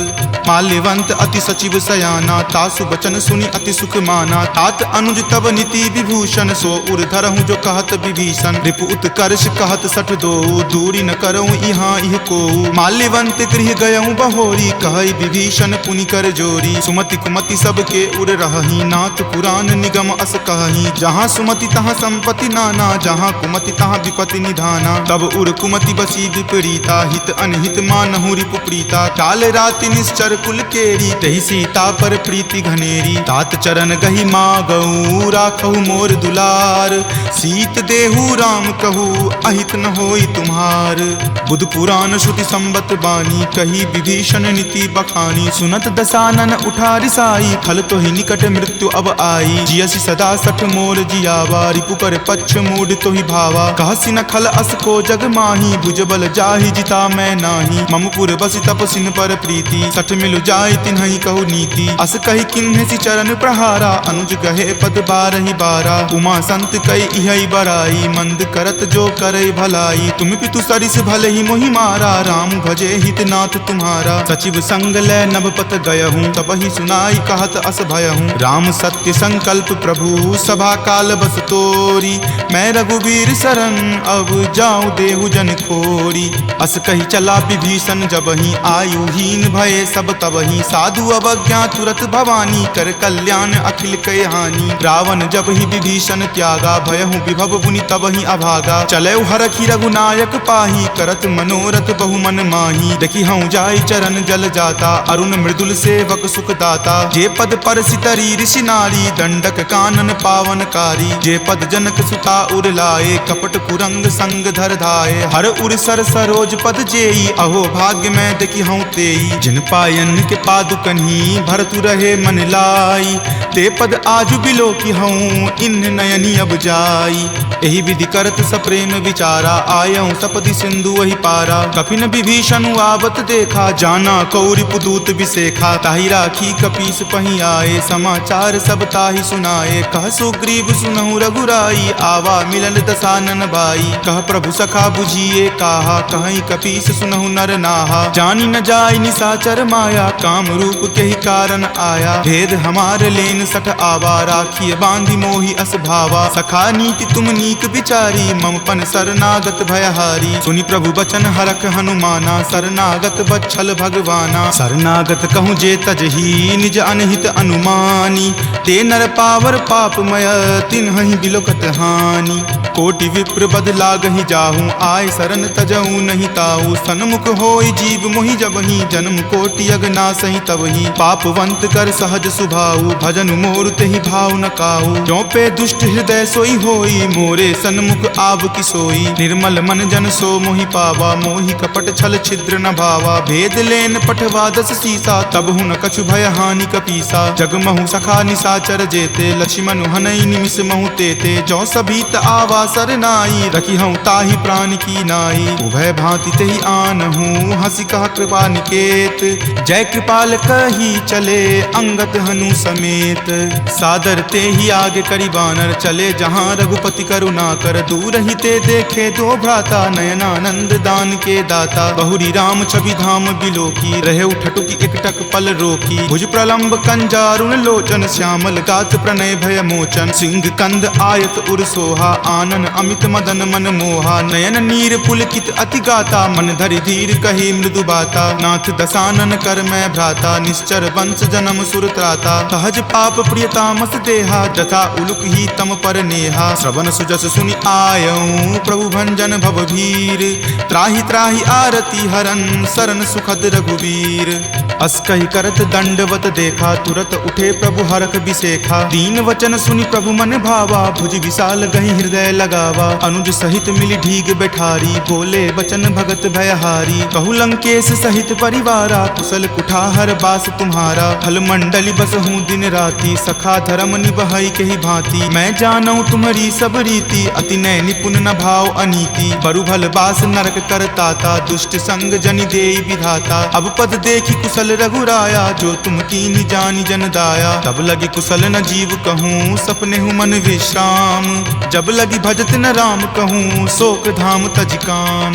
माल्यवंत अति सचिव सयाना, तासु बचन सुनि अति सुख माना। तात अनुज तब नीति विभूषण, सो उर धरहूँ जो कहत विभीषण। रिपु उत्कर्ष कहत सठ दो, दूरी न करऊँ यहाँ इह को। माल्यवंत गृह गयऊँ बहोरी, कहई विभीषण पुनि कर जोरी। सुमति कुमति सबके उर रहही, नाथ पुराण निगम अस कहही। जहाँ सुमति तहाँ संपत्ति नाना, जहाँ कुमति तहाँ विपत्ति निधाना। तब उर कुमति बसी विपरीता, हित अनहित मानहु रिपु प्रीता। काल राति निश्चर कुल केरी, तहि सीता पर प्रीति घनेरी। तात चरण गहि मागऊ, राखहु मोर दुलार। सीत देहु राम कहू, अहित न होई तुम्हार। बुध पुराण श्रुति संबत बानी, कही विभीषण नीति बखानी। सुनत दसानन उठा रिसाई, खल तो ही निकट मृत्यु अब आई। जियसि सदा सठ मोर जियावा, रिपु कर पक्ष मूड तो ही भावा। कहसि न खल अस को जग माही, भुजबल जाहि जिता मैं नाही। ममपुर बसि तपसिन पर प्रीति, सठ मिलु जाय तिन्हि कहु नीति। अस कहि किन्हि चरण प्रहारा, अनुज गहे पद बारहि बारा। उमा संत कई इहै बराई, मंद करत जो करई भलाई। तुम पितु सरिस भले ही मोहि मारा, राम भजे हित नाथ तुम्हारा। सचिव संग लै नभपत गयहूँ, तबहि सुनाई कहत अस भयहूँ। राम सत्य संकल्प प्रभु, सभा काल बस तोरी। मैं रघुवीर शरण, अब जाऊँ देहु जन खोरी। अस कही चला विभीषण जबहि, आयुहीन भये सब तबहि। साधु अवज्ञा तुरत भवानी, कर कल्याण अखिल कय हानि। रावण जब ही विभीषण त्यागा, भयहु विभव पुनि तबहि अभागा। चलऊ हरखि रघुनायक पाही, करत मनोरथ बहु मन माही। देखि हूँ जाय चरण जल जाता, अरुण मृदुल सेवक सुख दाता। जे पद पर सितरी ऋषि नारी, दंडक कानन पावनकारी। जे पद जनक सुता उर लाए, कपट कुरंग संग धर धाये। हर उर सर सरोज पद जेई, अहो भाग्य में देखि हूँ तेई। जिन पायन के पादुकन्ही भरतु रहे मन लाई, ते पद आजु बिलो की हूँ इन नयनी अब जाई। एहि विधि करत सप्रेम विचारा, आयऊँ सपदि सिंधु वही पारा। कपिन विभीषण आवत देखा, जाना कौरि पुदूत विसेखा। ताहि राखी कपीस पही आए, समाचार सब ताहि सुनाए। कह सुग्रीव सुनहु रघुराई, आवा मिलन दसानन भाई। कह प्रभु सखा बुझिए काहा, कहीं कपीस सुनहु नर नाहा। जानी न जाय निशाचर माया, काम रूप के ही कारण आया। भेद हमार लेन सठ आवा, राखिए बांधि मोहि अस भावा। सखा नीति तुम नीक विचारी, मम पन शरणागत भयहारी। सुनि प्रभु बचन हरख हनुमाना, शरणागत बच्छल भगवाना। शरणागत कहूँ जे तजही, निज अनहित अनुमानी। ते नर पावर पापमय, तिन्हि बिलोकत हानि। कोटि विप्र बद लागहि जाहूँ, आय शरण तजहूँ नहीं ताऊ। सन्मुख होय जीव मोहि जबहि, जन्म कोटि अगनासहि तबहि। पापवंत कर सहज सुभाऊ, भजन मोर तेहि भाव न काऊ। जो पे दुष्ट हृदय सोई होई, मोरे सन्मुख आव की सोई। निर्मल मन जन सो मोहि पावा, मोहि कपट छल छिद्र न भावा। भेद लेन पठवा दस सीसा, तब हुन कछु भय हानि कपीसा। जगमहु सखा निशाचर जेते, लक्ष्मण हनई निमिष महु तेते। जो सभीत आवा सरनाई, रखी हूँ ताहि प्राण की नाई। उभय भांति तेहि आनहूँ, हंसी कह कृपा निकेत। जय कृपाल कही चले, अंगत हनु समेत। सादर ते ही आगे करी बानर, चले जहाँ रघुपति करुणा कर। दूर ही ते देखे दो भ्राता, नयनानंद दान के दाता। बहुरी राम छवि धाम बिलोकी, रहे उठटुकी एकटक पल रोकी। भुज प्रलंब कंजारुण लोचन, श्यामल गात प्रणय भय मोचन। सिंह कंद आयत उर सोहा, आनन अमित मदन मन मोहा। नयन नीर पुलकित अति गाता, मन धरि धीर कही मृदु बाता। नाथ दसानन कर मैं भ्राता, निश्चर वंश जन्म सुर त्राता। सहज पाप प्रियतामस देहा, जथा उलुक ही तम पर नेहा। श्रवण सुजस सुनि आयऊँ, प्रभु भंजन भवभीर। त्राहि त्राहि आरती हरन, शरण सुखद रघुवीर। अस कहि करत दंडवत देखा, तुरत उठे प्रभु हरख बिसेखा। दीन वचन सुनि प्रभु मन भावा, भुज विशाल गहि हृदय लगावा। अनुज सहित मिली ढीग बैठारी, बोले बचन भगत भयहारी। कहु लंकेश सहित परिवारा, कुशल कुठाहर बास तुम्हारा। फल मंडली बसहूँ दिन राति, सखा धर्म निबहई के ही भांति। मैं जानऊँ तुम्हारी सब रीति, अति नय निपुण न भाव अनीति। बरु भल बास नरक करताता, दुष्ट संग जनि देई विधाता। अब पद देखी कुशल रघुराया, जो तुम कीन्ही जानि जन दाया। तब लगी कुशल न जीव कहूँ, सपने हूँ मन विश्राम। जब लगी भजत न राम कहूँ, शोक धाम तज काम।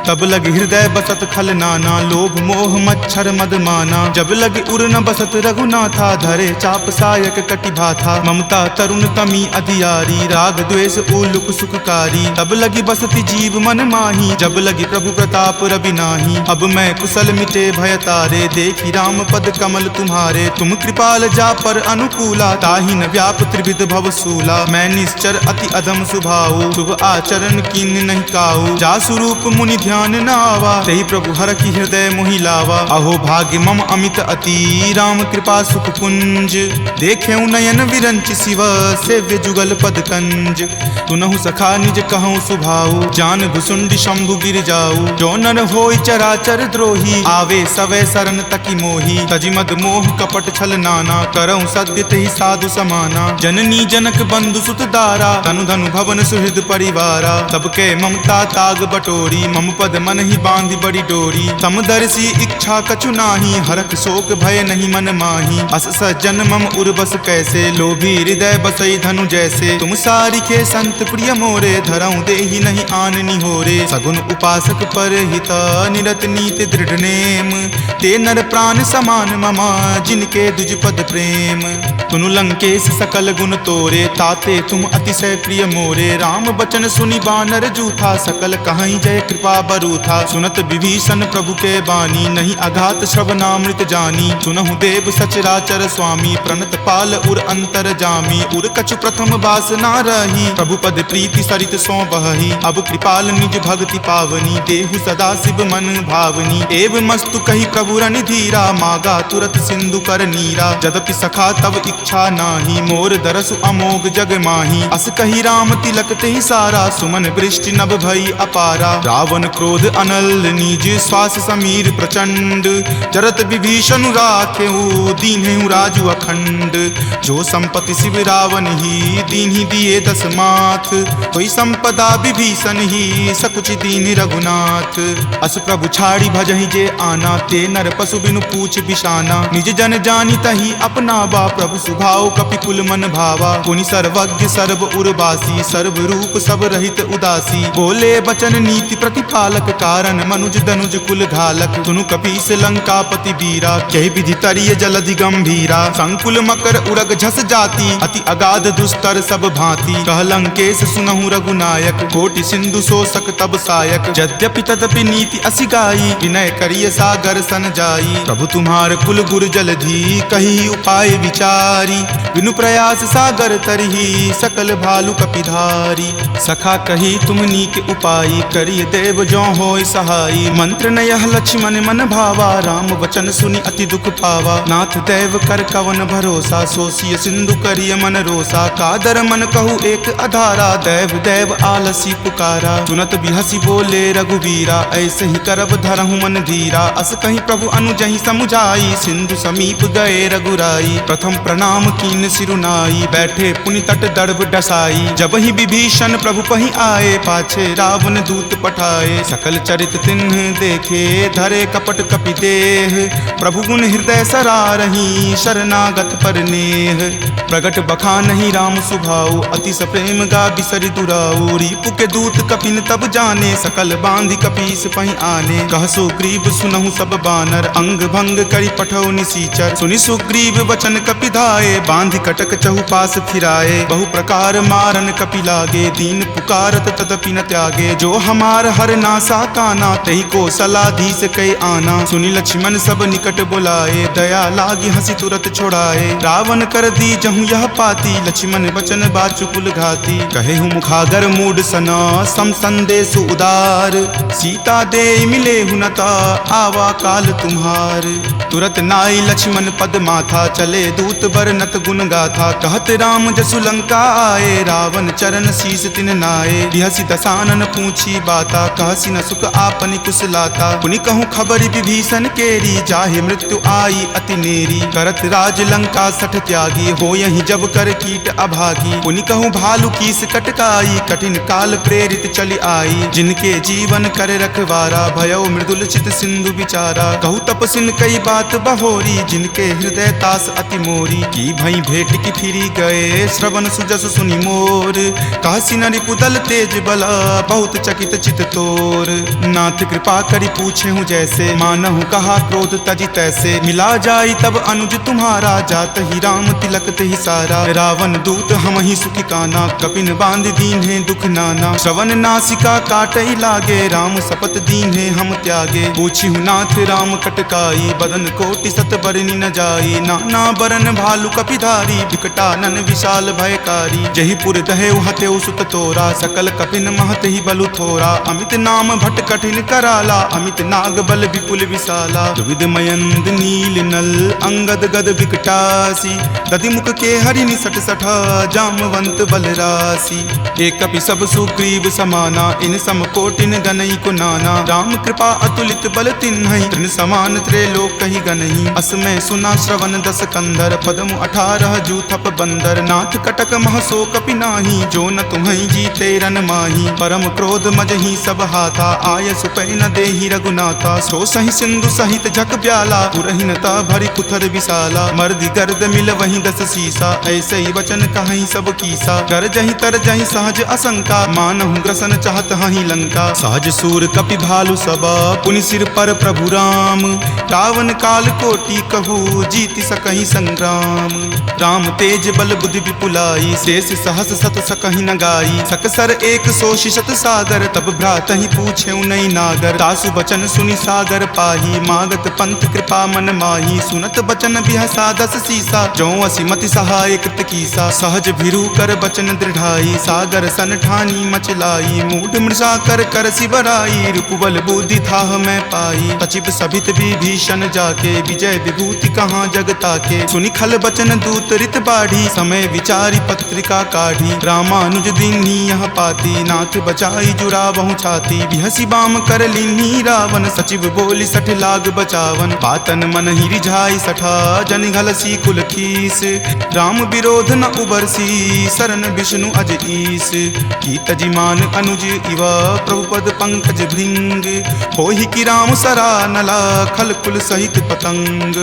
तब लगी हृदय बसत खल नाना, लोभ मोह मच्छर मद माना। जब लगी उर न बसत रघुनाथा, धरे चाप सायक कटि भाथा। ममता तरुण तमी अधियारी, राग द्वेष उलुक सुखकारी। तब लगी बसती जीव मन माही, जब लगी प्रभु प्रताप रवि नाही। अब मैं कुशल मिटे भय तारे, देखी राम पद कमल तुम्हारे। तुम कृपाल जा पर अनुकूला, ताहि न व्याप त्रिविध भव सूला। मैं निश्चर अति अधम सुभाऊ, शुभ आचरण कीन नहीं काऊ। जा स्वरूप मुनि ध्यान न आवा, तेहि प्रभु हर की हृदय मोहि लावा। अहो भाग्य मम अमित अति, राम कृपा सुख पुंज। देखेऊ नयन विरंच शिव, सेव्य जुगल पद कंज। तुनहु सखा निज कहूँ सुभाऊ, जान भुसुंड शंभु गिर जाऊ। जो नर होय चराचर द्रोही, आवे सवै शरण तकी मोही। तजिमद मोह कपट छल नाना, करऊँ सत्य तेहि साधु समाना। जननी जनक बंधु सुत दारा, तनु धनु भवन सुहृद परिवारा। सबके ममता ताग बटोरी, मम पद मन ही बांधि बड़ी डोरी। समदर्शी इच्छा कछु नाही, हरख शोक भय नहीं मन माही। अस सज्जन मम उर्बस कैसे, लोभी हृदय बसई धनु जैसे। तुम सारिखे संत प्रिय मोरे, धरऊँ देहि नहीं आननि होरे। सगुन उपासक पर हित, निरत नीति दृढ़ नेम। ते नर प्राण समान ममा, जिनके दुज पद प्रेम। तुनु लंकेश सकल गुण तोरे, ताते तुम अतिशय प्रिय मोरे। राम बचन सुनि बानर जूथा, सकल कहीं जय कृपा बरूथा। सुनत विभीषण प्रभु के बानी, नहीं अघात श्रवणामृत जानी। सुनहु देव सचराचर स्वामी, प्रणत पाल उर अंतर जामी। उर कछु प्रथम बास ना रही, प्रभु पद प्रीति सरित सो बहही। अब कृपाल निज भक्ति पावनी, देहु सदा शिव मन भावनी। एव मस्तु कही प्रभु प्रभु रनि धीरा, मागा तुरत सिंधु कर नीरा। जदपि सखा तब इच्छा नाही, मोर दरसु अमोघ जग माही। अस कही राम तिलक तेहि सारा, सुमन वृष्टि नभ भई अपारा। रावण क्रोध अनल निज, श्वास समीर प्रचंड। जरत विभीषण राखेहु, दीन्हेहु राजु अखंड। जो संपत्ति शिव रावण ही, दीन्हि दिए दस माथ। कोई संपदा विभीषण ही, सकुच दीन रघुनाथ। अस प्रभु छाड़ी भजहि जे आना, ते नर पशु बिनु पूछ बिशाना। निज जन जानि तहि अपनावा, प्रभु सुभाव कपिकुल मन भावा। पुनि सर्वज्ञ सर्व उर्वासी, सर्व रूप सब रहित उदासी। बोले बचन नीति प्रतिपालक, कारण मनुज दनुज कुल घालक। सुनु कपीस लंकापति वीरा, कहि विधि तरिय जलधि गंभीरा। संकुल मकर उरग झस जाति, अति अगाध दुस्तर सब भांति। कह लंकेश सुनहु रघुनायक, कोटि सिंधु शोषक तब सायक। यद्यपि तदपि नीति असि गाई, विनय करिय सागर सन जाई। प्रभु तुम्हार कुल गुर जलधि, कही उपाय विचारी। बिनु प्रयास सागर तरही, सकल भालु कपिधारी। सखा कही तुम नीक उपाई, करिय देव जो होय सहाई। मंत्र न यह लक्ष्मण मन भावा, राम वचन सुनि अति दुख पावा। नाथ देव कर कवन भरोसा, सोसिय सिंधु करिय मन रोसा। कादर मन कहु एक अधारा, देव देव आलसी पुकारा। सुनत बिहसी बोले रघुवीरा, ऐसे ही करब धरहु मन धीरा। अस कहीं प्रभु अनुजहि समुझाई, सिंधु समीप गए रघुराई। प्रथम प्रणाम कीन सिरुनाई, बैठे पुनि तट दर्भ डसाई। जब ही विभीषण प्रभु पहि आए, पाछे रावण दूत पठाए। सकल चरित तिन्ह देखे, धरे कपट कपि देह। प्रभु गुण हृदय सरारहि, शरणागत पर नेह। प्रगट बखानहि राम सुभाऊ, अति सप्रेम गा बिसरि दुराऊ। रिपु के दूत कपिन तब जाने, सकल बांधि कपीस पहि आने। कह सुग्रीव सुनहु सब बानर, अंग भंग करि पठौ निसीचर। सुनि सुग्रीव वचन कपि धाये, बांधि कटक चहुपास फिराए। बहु प्रकार मारन कपि लागे, दीन पुकारत तदपि न त्यागे। जो हमार हर नासा काना, तेहि को सलाधीस कै आना। सुनि लक्ष्मण सब निकट बुलाए, दया लागी हंसी तुरत छोड़ाए। रावण कर दी जहु यह पाती, लक्ष्मण वचन बाचुकुल घाती। कहेहु मुखागर मूड सना, सम संदेश उदार। सीता दे मिले हुनता, आवा काल तुम्हार। तुरत नाई लक्ष्मण पद माथा, चले दूत बरनत गुण गाथा। कहत राम जसु लंका आए, रावण चरण शीस तिन नाए। बिहसी दसानन पूछी बाता, कहसी न सुख आपनि कुशलाता। पुनि कहूँ खबर विभीषण केरी, जाहे मृत्यु आई अति नेरी। करत राज लंका सठ त्यागी, हो यही जब कर कीट अभागी। पुनि कहूँ भालू कीस कटकाई, कठिन काल प्रेरित चली आई। जिनके जीवन कर रखवारा, भयो मृदुल चित सिंधु विचारा। कहु तपसिन कई बात बहोरी, जिनके हृदय तास अति मोरी। की भई भेंट की फिरी गए, श्रवण सुजस सुनि मोर। काशी नरि पुदल तेज बला, बहुत चकित चित तोर। नाथ कृपा करि पूछे हूँ जैसे, मानहु कहा क्रोध तजि तैसे। मिला जाई तब अनुज तुम्हारा, जात ही राम तिलक तेहि सारा। रावण दूत हम ही सुखी काना, कपिन बांध दीन्हे दुख नाना। श्रवण नासिका काटई लागे, राम शपथ दीन्हे हम त्यागे। पूछी नाथ राम कटकाई, बदन कोटि सत बरनि न जाई। नाना बरन भालु कपिधारी, विकटानन विशाल भयकारी। जहि पुर दहेउ हतेउ सुत तोरा, सकल कपिन महत ही बलु थोरा। अमित नाम भट कठिन कराला, अमित नाग बल विपुल विशाला। दुविध मयंद नील नल, अंगद गद विकटासी। दधि मुख के हरिनि सठ सठा, जामवंत बलरासी। एक कपि सब सुग्रीव समाना, इन सम कोटिन गनई को नाना। राम कृपा अतुलित बल तिन्हई, तृण समान त्रैलोक कहि गनहि। असमय सुना श्रवण दस कंधर, पदमु 18 जूथप बंदर। नाथ कटक महसो कपि नाही, जो न तुम्हई जीते रन माही। परम क्रोध मजहि सब हाथा, आय सुपै न देहि रघुनाथा। सो सहि सिंधु सहित जग ब्याला, पुरहिनता भरि कुथर विशाला। मर्दि गर्द मिल वहीं 10 सीसा, ऐसे ही वचन कहीं सब कीसा। कर जहि तर जहि सहज असंका, मानहु ग्रसन चाहत हहि लंका। सहज सूर कपि भालु सबा, पुनि सिर पर प्रभु राम। रावण काल कोटि कहू, जीति सकहि संग्राम। राम तेज बल बुद्धि विपुलाई, शेष सहस सत सकहि न गाई। सकसर 100 शत सागर, तब भ्रातहि पूछे नई नागर। तासु बचन सुनि सागर पाही, मागत पंथ कृपा मन माही। सुनत बचन बिहसा 10 सीसा, जो असिमति सहाय कृत कीसा। सहज भिरू कर बचन दृढ़ाई, सागर सन ठानी मचलाई। मूढ़ मृषा कर कर सिबराई, रूप बल बुद्धि थाह मैं पाई। सचिव सभी क्षोभित विभीषण जाके, विजय विभूति कहाँ जगता के। सुनि खल बचन दूत रित बाढ़ी, समय विचारी पत्रिका काढ़ी। रामानुज दीन्ही यह पाती, नाथ बचाई जुड़ावहु छाती। बिहसी बाम कर लीन्ही रावण, सचिव बोली सठ लाग बचावन। बातन मन ही रिझाई सठा, जन घलसी कुल खीस। राम विरोध न उबरसी, सरन विष्णु अज ईस। की तजिमान अनुज इव, प्रभु पद पंकज भृंग। होहि की राम सरा नला, खल कुल सहित पतंग।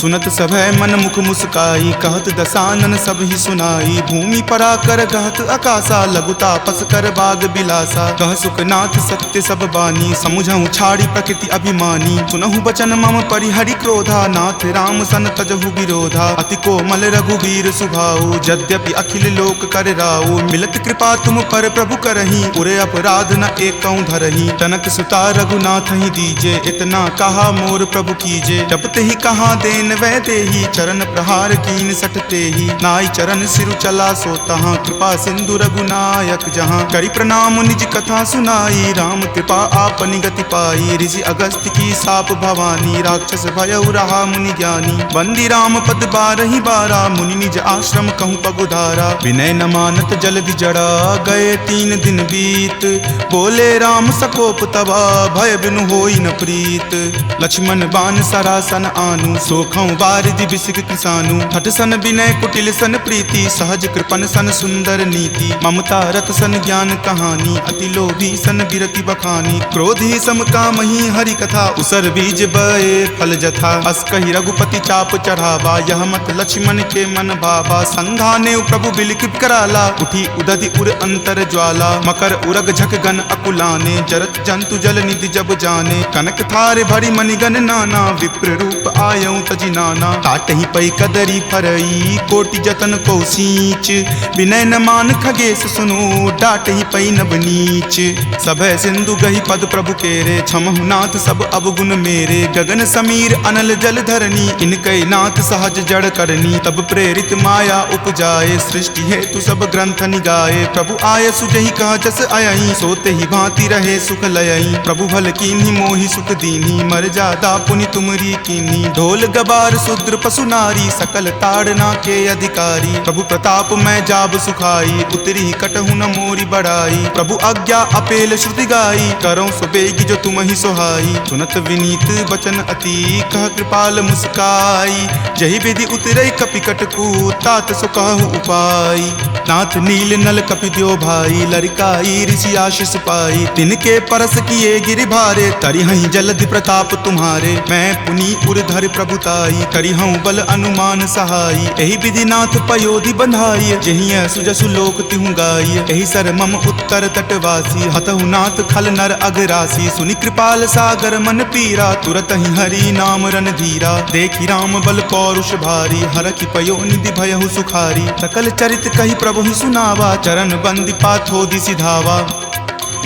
सुनत सभय मन मुख मुस्काई, कहत दसानन सब ही सुनाई। भूमि परा कर गहत आकाशा, लघुता पस कर बाग बिलासा। कह सुखनाथ सत्य सब बानी, समुझहु छाड़ी प्रकृति अभिमानी। सुनहु बचन मम परिहरि क्रोधा, नाथ राम सन तजहु विरोधा। अति कोमल रघुबीर सुभाऊ, यद्यपि अखिल लोक कर राऊ। मिलत कृपा तुम पर प्रभु करही, उरे अपराध न एकौ धरही। तनक सुता रघुनाथ ही दीजे, इतना कहा मोर प्रभु कीजे। जपते ही कहा देन वै देही, चरण प्रहार कीन सटते ही। नाई चरण सिरु चला सो तहाँ, कृपा सिंधु रघुनायक जहाँ। करि प्रणाम निज कथा सुनाई, राम कृपा आपनि गति पाई। ऋषि अगस्त्य की साप भवानी, राक्षस भयउ रहा मुनि ज्ञानी। बंदी राम पद बारहि बारा, मुनि निज आश्रम कहूँ पगुधारा। विनय न मानत जल्दि जड़ा, गए 3 दिन बीत। बोले राम सकोप तबा, भय बिनु होई न प्रीत। लक्ष्मण बान सरासन आनु, सोखौ बारिधि बिसिक किसानु। हठ सन विनय कुटिल सन प्रीति, सहज कृपन सन सुंदर नीति। ममता रत सन ज्ञान कहानी, अति लोभी सन बिरति बखानी। क्रोधी सम कामहि हरि कथा, उसर बीज बए फल जथा। अस कहि रघुपति चाप चढ़ावा, यह मत लक्ष्मण के मन भावा। संधाने प्रभु बिलखि कराला, उठी उदधि उर अंतर ज्वाला। मकर उरग झक गन अकुलाने, जरत जंतु जल निधि जब जाने। कनक थार भरी मणिगन नाना, विप्र रूप आयौ तजि नाना। काटहि पै कदरी फरई, कोटि जतन को सींच। विनय न मान खगेश सुनो, डाटहि पै नब नीच। सभय सिंधु गहि पद प्रभु केरे, क्षमहु नाथ सब अवगुण मेरे। गगन समीर अनल जल धरनी, इनकै नाथ सहज जड़ करनी। तब प्रेरित माया उपजाए, सृष्टि हेतु सब ग्रंथ निगाए। प्रभु आय सुजहि कह जस अयहि, सोते ही भांति रहे सुख लयहि। प्रभु भल कीन्ही मोहि सुख दीन्ही, मर जादा पुनि तुमरी कीन्ही। ढोल गबार शूद्र पशु नारी, सकल ताड़ना के अधिकारी। प्रभु प्रताप मैं जाब सुखाई, उतरी कटहु न मोरी बढ़ाई। प्रभु आज्ञा अपेल श्रुति गाई, करौ सुबेगी जो तुम ही सोहाई। सुनत विनीत बचन अति, कह कृपाल मुस्काई। जहि विधि उतरै कपि कटकू, तात सो कहु उपाय। नाथ नील नल कपि द्यो भाई, लरिकाई ऋषि आशीष पाई। तिनके परस किए गिरि भारे, तरिहहि जलधि प्रताप तुम्हारे। मैं पुनि उर्धर प्रभुताई, करिहऊँ बल अनुमान सहाई। एहि विधि नाथ पयोधि बंधाई, जहिं सुजसु लोक तिहु गाई। एहि सर मम उत्तर तटवासी, हतहु नाथ खल नर अगरासी। सुनि कृपाल सागर मन पीरा, तुरत ही हरि नाम रन धीरा। देखि राम बल पौरुष भारी, हरखि पयो निधि भयहु सुखारी। सकल चरित कहि प्रभु ही सुनावा, चरण बंदी पाथोधि सिधावा।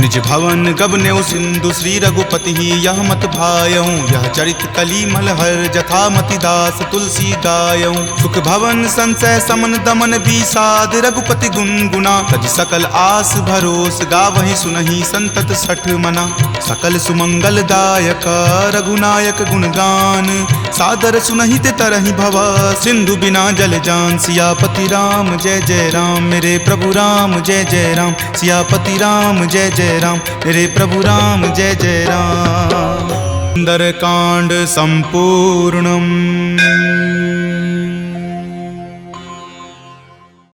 निज भवन गबनेउ सिंधु, श्री रघुपति ही यह मत भायऊँ। यह चरित कली मलहर, जथा मति दास तुलसी गायऊँ। सुख भवन संशय समन दमन विषाद, रघुपति गुनगुना। तज सकल आस भरोस, गावहि सुनहि संतत सठ मना। सकल सुमंगल दायक, रघुनायक गुणगान। सादर सुनहि ते तरहि भव, सिंधु बिना जल जान। सियापति राम जय जय राम, मेरे प्रभु राम जय जय राम। सियापति राम जय जय राम, मेरे प्रभु राम जय जय राम। सुंदरकांड संपूर्णम्।